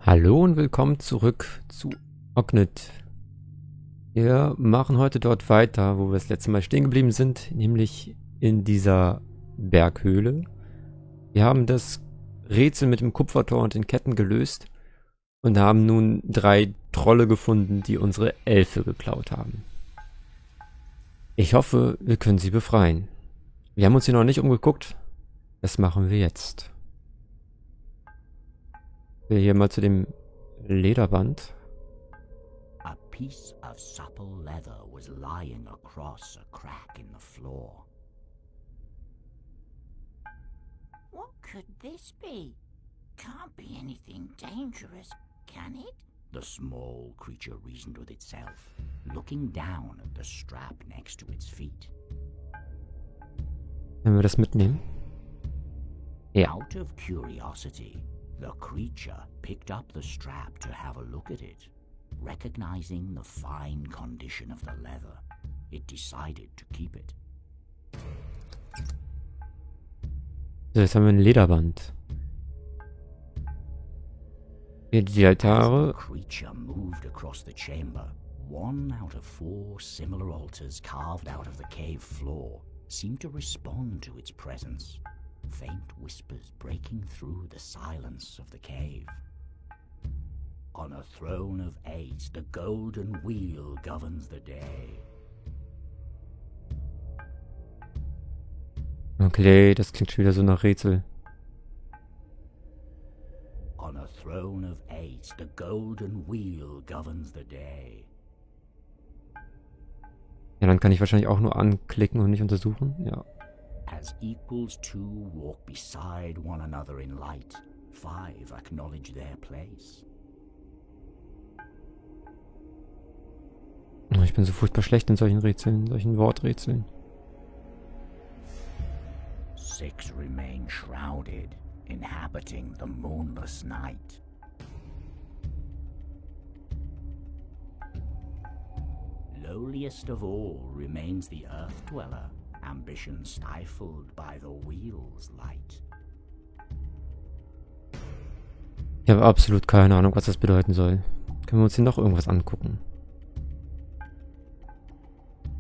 Hallo und willkommen zurück zu Ognet. Wir machen heute dort weiter, wo wir das letzte Mal stehen geblieben sind, nämlich in dieser Berghöhle. Wir haben das Rätsel mit dem Kupfertor und den Ketten gelöst und haben nun 3 Trolle gefunden, die unsere Elfe geklaut haben. Ich hoffe, wir können sie befreien. Wir haben uns hier noch nicht umgeguckt. Das machen wir jetzt. Wir hier mal zu dem Lederband. A piece of supple leather was lying across a crack in the floor. What could this be? Can't be anything dangerous, can it? The small creature reasoned with itself, looking down at the strap next to its feet. Können wir das mitnehmen? Ja. Out of curiosity, the creature picked up the strap to have a look at it. Recognizing the fine condition of the leather, it decided to keep it. So, jetzt haben wir ein Lederband. Hier die Altare. As the creature moved across the chamber, one out of 4 similar altars carved out of the cave floor seemed to respond to its presence. Faint whispers breaking through the silence of the cave. On a throne of 8, the golden wheel governs the day. Okay, das klingt schon wieder so nach Rätsel. On a throne of 8, the golden wheel governs the day. Ja, dann kann ich wahrscheinlich auch nur anklicken und nicht untersuchen. Ja. As equals 2 walk beside one another in light, 5 acknowledge their place. Ich bin so furchtbar schlecht in solchen Rätseln, solchen Worträtseln. 6 remain shrouded, inhabiting the moonless night. Lowliest of all remains the earth dweller, ambition stifled by the wheel's light. Ich habe absolut keine Ahnung, was das bedeuten soll. Können wir uns hier noch irgendwas angucken?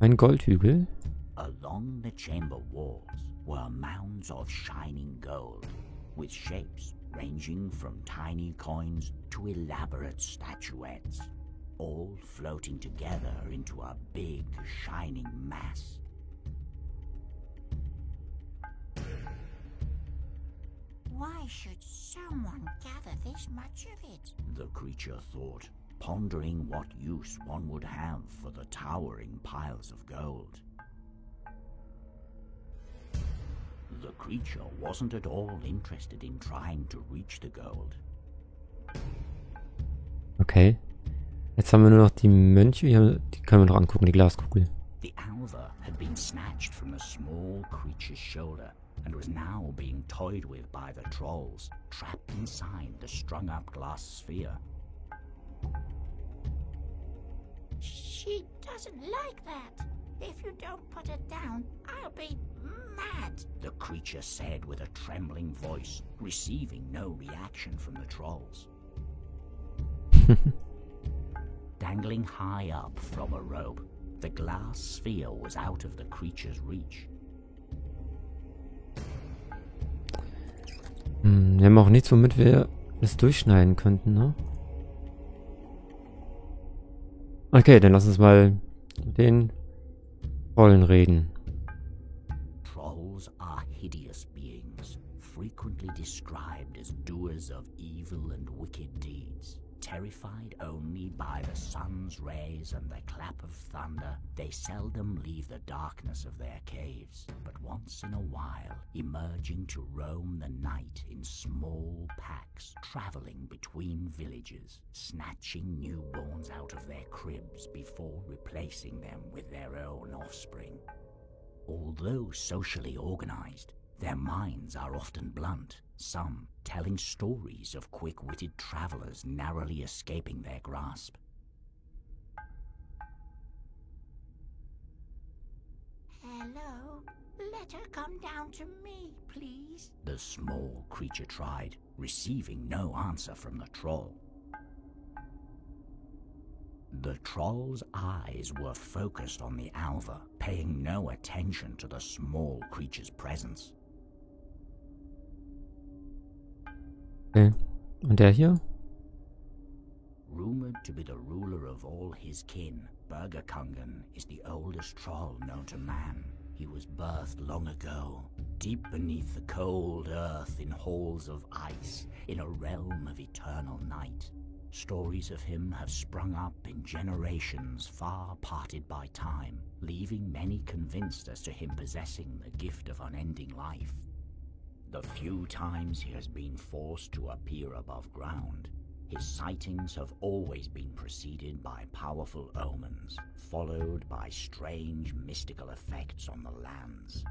Ein Goldhügel? Along the chamber walls were mounds of shining gold, with shapes ranging from tiny coins to elaborate statuettes, all floating together into a big, shining mass. Why should someone gather this much of it? The creature thought, pondering what use one would have for the towering piles of gold. The creature wasn't at all interested in trying to reach the gold. Okay. Jetzt haben wir nur noch die Mönche. Die können wir noch angucken, die Glaskugel. The alva had been snatched from the small creature's shoulder and was now being toyed with by the trolls, trapped inside the strung-up glass sphere. She doesn't like that. If you don't put her down, I'll be mad. The creature said with a trembling voice, receiving no reaction from the trolls. Dangling high up from a rope, the glass sphere was out of the creature's reach. Wir haben auch nichts, womit wir das durchschneiden könnten, ne? Okay, dann lass uns mal mit den Trollen reden. Trolls are hideous beings, frequently described as doers of evil and wicked deeds. Terrified only by the sun's rays and the clap of thunder, they seldom leave the darkness of their caves, but once in a while emerging to roam the night in small packs, traveling between villages, snatching newborns out of their cribs before replacing them with their own offspring. Although socially organized, their minds are often blunt, some telling stories of quick-witted travelers narrowly escaping their grasp. Hello? Let her come down to me, please. The small creature tried, receiving no answer from the troll. The troll's eyes were focused on the Alva, paying no attention to the small creature's presence. Okay. Und der hier? Rumored to be the ruler of all his kin, Burgerkungen is the oldest troll known to man. He was birthed long ago, deep beneath the cold earth in halls of ice, in a realm of eternal night. Stories of him have sprung up in generations far parted by time, leaving many convinced as to him possessing the gift of unending life. The few times he has been forced to appear above ground, his sightings have always been preceded by powerful omens, followed by strange mystical effects on the lands.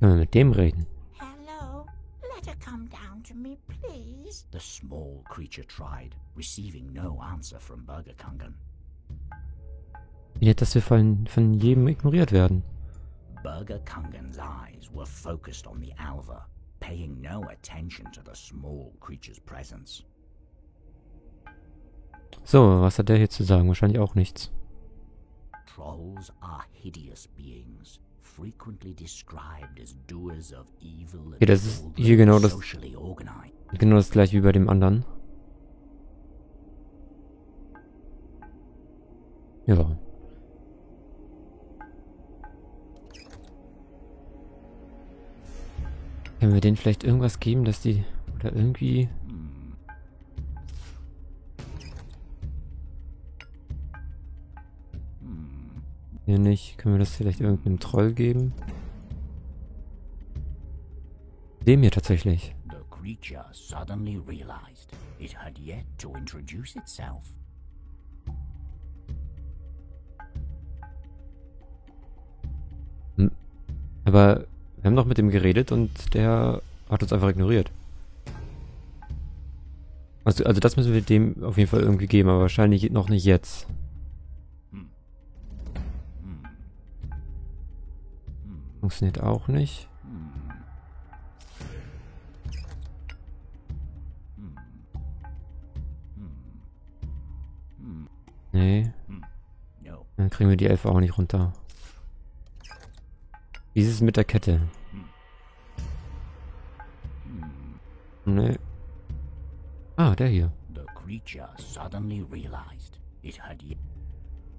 Können wir mit dem reden? Hello? Let her come down to me, please. The small creature tried, receiving no answer from Burgerkungen. Wie nett, dass wir von jedem ignoriert werden. Burgerkungen's eyes were focused on the Alva, paying no attention to the small creature's presence. So, was hat der hier zu sagen? Wahrscheinlich auch nichts. Trolls are hideous beings, frequently described as doers of evil and Okay, das ist hier genau das, socially organized. genau das gleiche wie bei dem anderen. Ja. Können wir denen vielleicht irgendwas geben, dass die... Oder irgendwie... Hier nicht. Können wir das vielleicht irgendeinem Troll geben? Dem hier tatsächlich. The creature suddenly realized it had yet to introduce itself. Aber wir haben doch mit dem geredet und der hat uns einfach ignoriert. Also das müssen wir dem auf jeden Fall irgendwie geben, aber wahrscheinlich noch nicht jetzt. Funktioniert auch nicht. Nee. No. Dann kriegen wir die Elfe auch nicht runter. Wie ist es mit der Kette? Nee. Ah, der hier. The creature suddenly realized it had yet.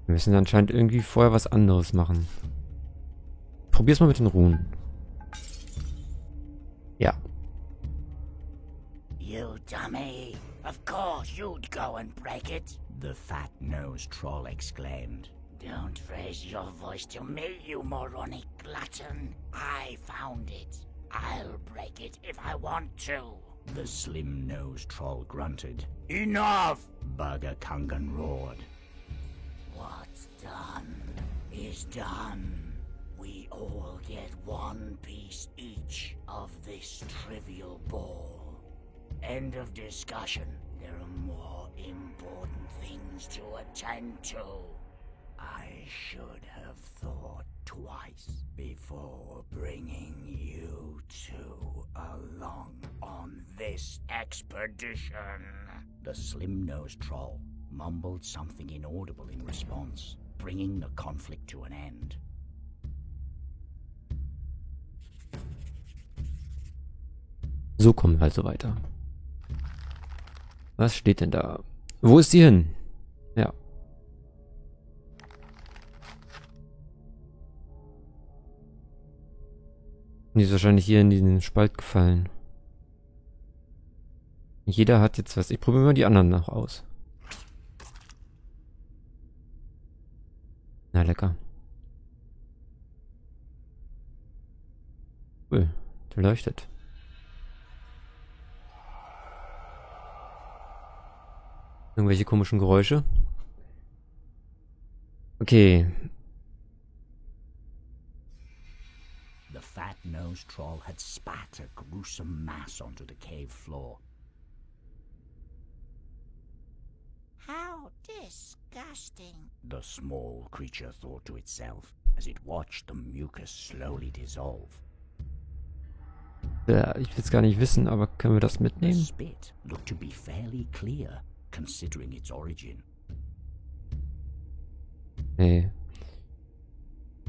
Wir müssen anscheinend irgendwie vorher was anderes machen. Probier's mal mit den Runen. Ja. You dummy! Of course you'd go and break it! The fat-nosed troll exclaimed. Don't raise your voice to me, you moronic glutton. I found it. I'll break it if I want to. The slim-nosed troll grunted. Enough! Burgerkungen roared. What's done is done. We all get one piece each of this trivial ball. End of discussion. There are more important things to attend to. I should have thought twice before bringing you two along on this expedition. The slim-nosed troll mumbled something inaudible in response, bringing the conflict to an end. So kommen wir also weiter. Was steht denn da? Wo ist sie hin? Ja. Die ist wahrscheinlich hier in diesen Spalt gefallen. Jeder hat jetzt was. Ich probiere mal die anderen noch aus. Na, lecker. Cool. Der leuchtet. Irgendwelche komischen Geräusche. Okay. The fat-nosed troll had spat a gruesome mass onto the cave floor. How disgusting. The small creature thought to itself as it watched the mucus slowly dissolve. Ja, ich will es gar nicht wissen, aber können wir das The mitnehmen? spit looked to be fairly clear, considering its origin. Nee.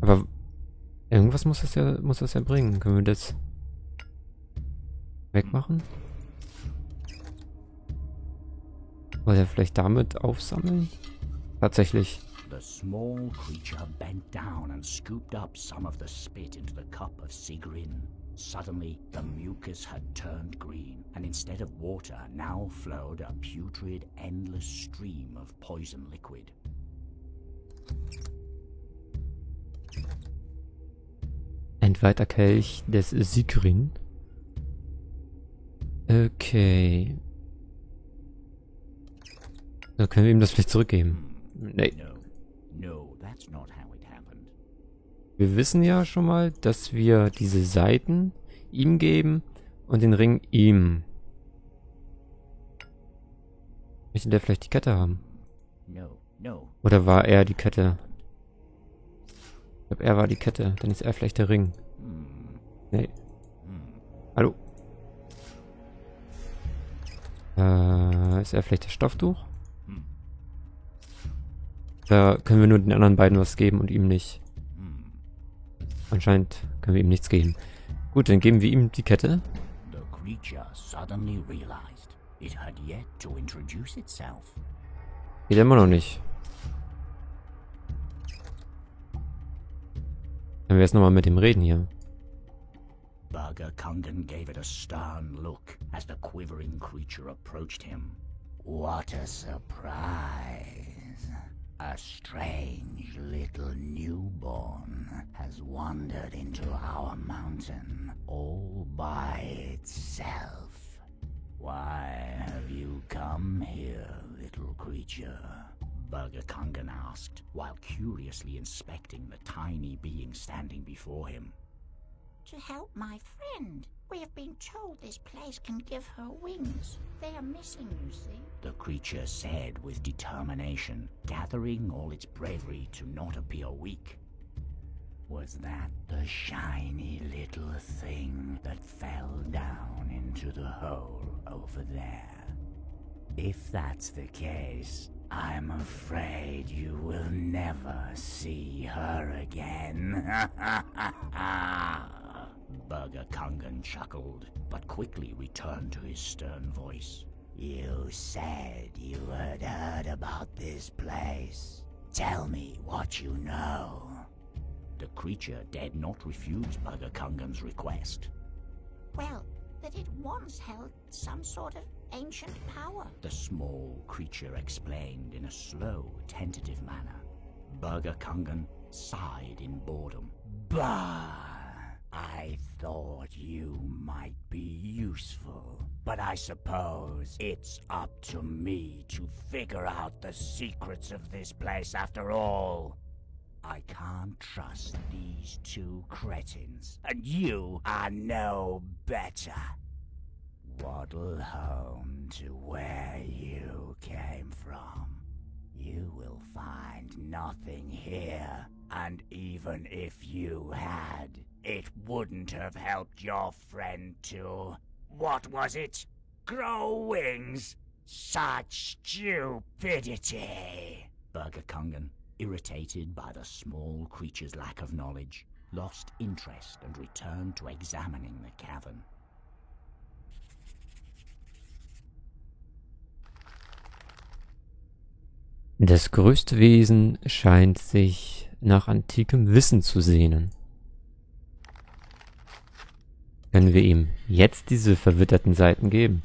Aber irgendwas muss das ja bringen. Können wir das wegmachen? Oder vielleicht damit aufsammeln? Tatsächlich. The small creature bent down and scooped up some of the spit into the cup of Sigrin. Suddenly, the mucus had turned green, and instead of water, now flowed a putrid, endless stream of poison liquid. Entweihter Kelch des Sigrin. Okay. So, können wir ihm das vielleicht zurückgeben? Nee. No, that's not how it happened. Wir wissen ja schon mal, dass wir diese Seiten ihm geben und den Ring ihm. Möchte der vielleicht die Kette haben? No. Oder war er die Kette? Ich glaube, er war die Kette. Dann ist er vielleicht der Ring. Nee. Hallo? Ist er vielleicht das Stofftuch? Da können wir nur den anderen beiden was geben und ihm nicht. Anscheinend können wir ihm nichts geben. Gut, dann geben wir ihm die Kette. The creature suddenly realized it had yet to introduce itself. Geht immer noch nicht. Können wir jetzt nochmal mit ihm reden hier. Burger Kungan gave it a stern look as the quivering creature approached him. What a surprise! A strange little newborn has wandered into our mountain all by itself. Why have you come here, little creature? Burger Kungan asked, while curiously inspecting the tiny being standing before him. To help my friend. We have been told this place can give her wings. They are missing, you see. The creature said with determination, gathering all its bravery to not appear weak. Was that the shiny little thing that fell down into the hole over there? If that's the case, I'm afraid you will never see her again. Burger Kungan chuckled, but quickly returned to his stern voice. You said you had heard about this place. Tell me what you know. The creature dared not refuse Burger Kungan's request. Well, that it once held some sort of ancient power. The small creature explained in a slow, tentative manner. Burger Kungan sighed in boredom. Bah! I thought you might be useful, but I suppose it's up to me to figure out the secrets of this place after all. I can't trust these two cretins, and you are no better. Waddle home to where you came from. You will find nothing here, and even if you had, it wouldn't have helped your friend to... what was it? Grow wings? Such stupidity! Burger Kungan, irritated by the small creature's lack of knowledge, lost interest and returned to examining the cavern. Das größte Wesen scheint sich nach antikem Wissen zu sehnen. Können wir ihm jetzt diese verwitterten Seiten geben?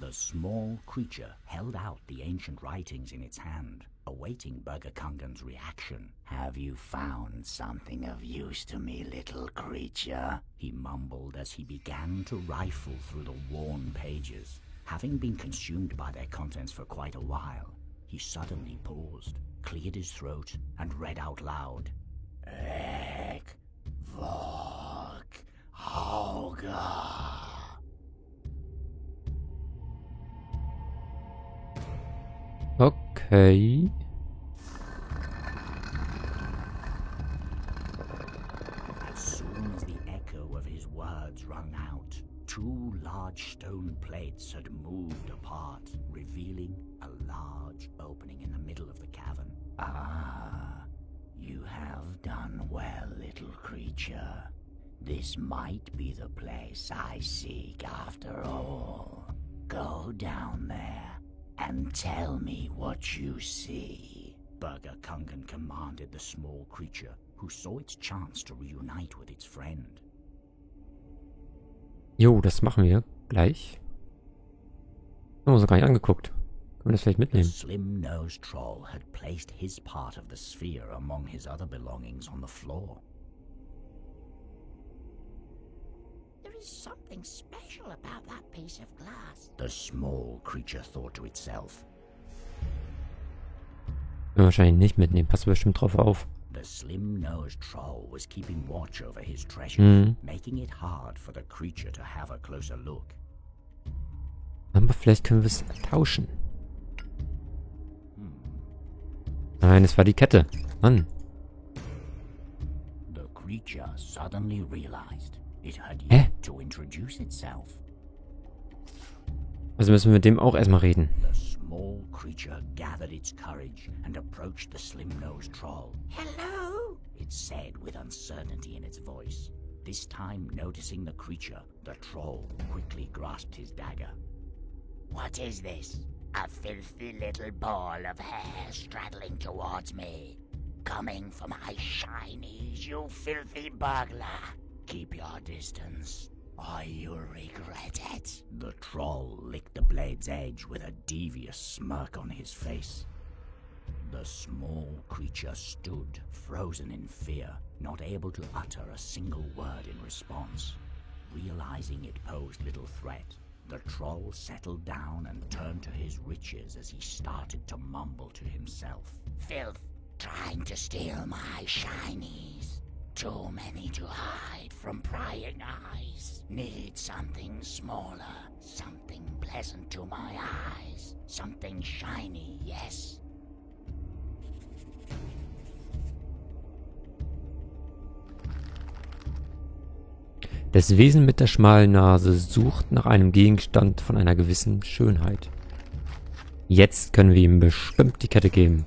The small creature held out the ancient writings in its hand, awaiting Burger Kungan's reaction. Have you found something of use to me, little creature? He mumbled as he began to rifle through the worn pages. Having been consumed by their contents for quite a while, he suddenly paused, cleared his throat, and read out loud. Ek Vok Hauga. Okay. As soon as the echo of his words rung out, two large stone stone plates had moved apart, revealing a large opening in the middle of the cavern. Ah, you have done well, little creature. This might be the place I seek after all. Go down there and tell me what you see. Burger Kungan commanded the small creature, who saw its chance to reunite with its friend. Jo, das machen wir gleich. Haben wir uns noch gar nicht angeguckt. Können wir das vielleicht The mitnehmen? slim-nosed troll had placed his part of the sphere among his other belongings on the floor. There is something special about that piece of glass. The small creature thought to itself. Können wir wahrscheinlich nicht mitnehmen. Passt bestimmt drauf auf. The slim-nosed troll was keeping watch over his treasure, Mhm. making it hard for the creature to have a closer look. Aber vielleicht können wir es tauschen. Nein, es war die Kette. Mann. The creature suddenly realized it had Hä? yet to introduce itself. Also müssen wir mit dem auch erstmal reden. The small creature gathered its courage and approached the slim-nosed troll. Hello? It said with uncertainty in its voice. This time noticing the creature, the troll quickly grasped his dagger. What is this? A filthy little ball of hair straddling towards me. Coming for my shinies, you filthy burglar. Keep your distance, or you'll regret it. The troll licked the blade's edge with a devious smirk on his face. The small creature stood, frozen in fear, not able to utter a single word in response. Realizing it posed little threat, the troll settled down and turned to his riches as he started to mumble to himself. Filth, trying to steal my shinies. Too many to hide from prying eyes. Need something smaller, something pleasant to my eyes. Something shiny, yes. Das Wesen mit der schmalen Nase sucht nach einem Gegenstand von einer gewissen Schönheit. Jetzt können wir ihm bestimmt die Kette geben.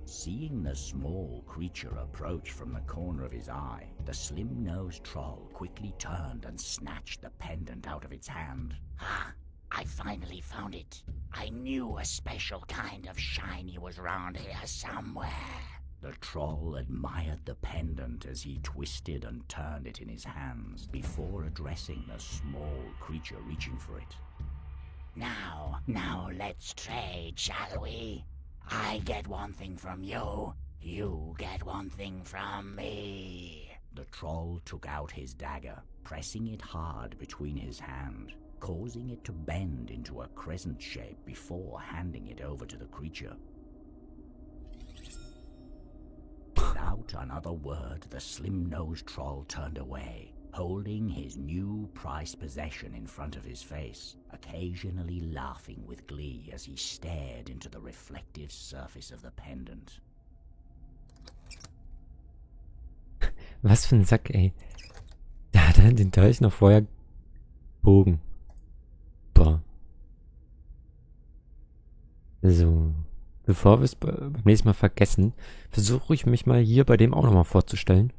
Seeing the small creature approach from the corner of his eye, the slim-nosed troll quickly turned and snatched the pendant out of its hand. Ah, I finally found it. I knew a special kind of shiny was round here somewhere. The troll admired the pendant as he twisted and turned it in his hands before addressing the small creature reaching for it. Now let's trade, shall we? I get one thing from you, you get one thing from me. The troll took out his dagger, pressing it hard between his hand, causing it to bend into a crescent shape before handing it over to the creature. Without another word, the slim-nosed troll turned away, holding his new prized possession in front of his face, occasionally laughing with glee as he stared into the reflective surface of the pendant. Was für ein Sack, ey. Da hat er den Dolch noch vorher bogen. Boah. So. Bevor wir es beim nächsten Mal vergessen, versuche ich mich mal hier bei dem auch nochmal vorzustellen.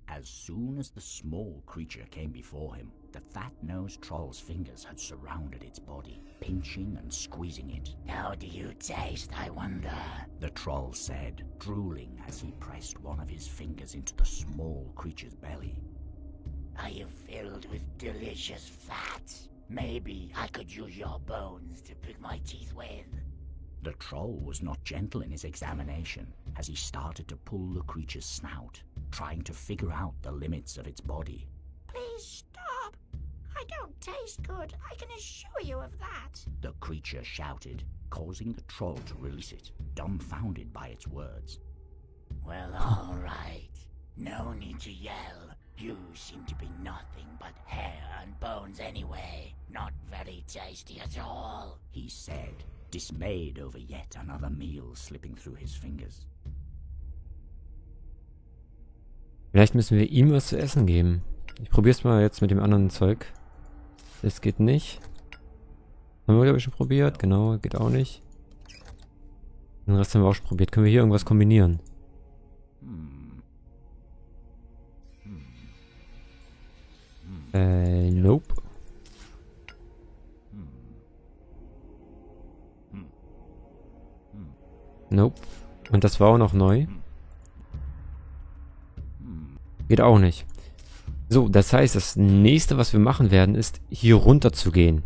As soon as the small creature came before him, the fat-nosed troll's fingers had surrounded its body, pinching and squeezing it. How do you taste, I wonder? The troll said, drooling as he pressed one of his fingers into the small creature's belly. Are you filled with delicious fat? Maybe I could use your bones to pick my teeth with. The troll was not gentle in his examination as he started to pull the creature's snout, trying to figure out the limits of its body. Please stop. I don't taste good, I can assure you of that. The creature shouted, causing the troll to release it, dumbfounded by its words. Well, all right. No need to yell. You seem to be nothing but hair and bones anyway. Not very tasty at all, he said, dismayed over yet another meal slipping through his fingers. Vielleicht müssen wir ihm was zu essen geben. Ich probier's mal jetzt mit dem anderen Zeug. Das geht nicht. Haben wir, glaube ich, schon probiert. Genau, geht auch nicht. Den Rest haben wir auch schon probiert. Können wir hier irgendwas kombinieren? Nope. Nope. Und das war auch noch neu. Geht auch nicht. So, das heißt, das nächste, was wir machen werden, ist, hier runter zu gehen.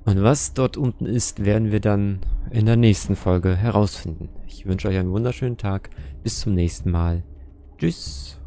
Und was dort unten ist, werden wir dann in der nächsten Folge herausfinden. Ich wünsche euch einen wunderschönen Tag. Bis zum nächsten Mal. Tschüss.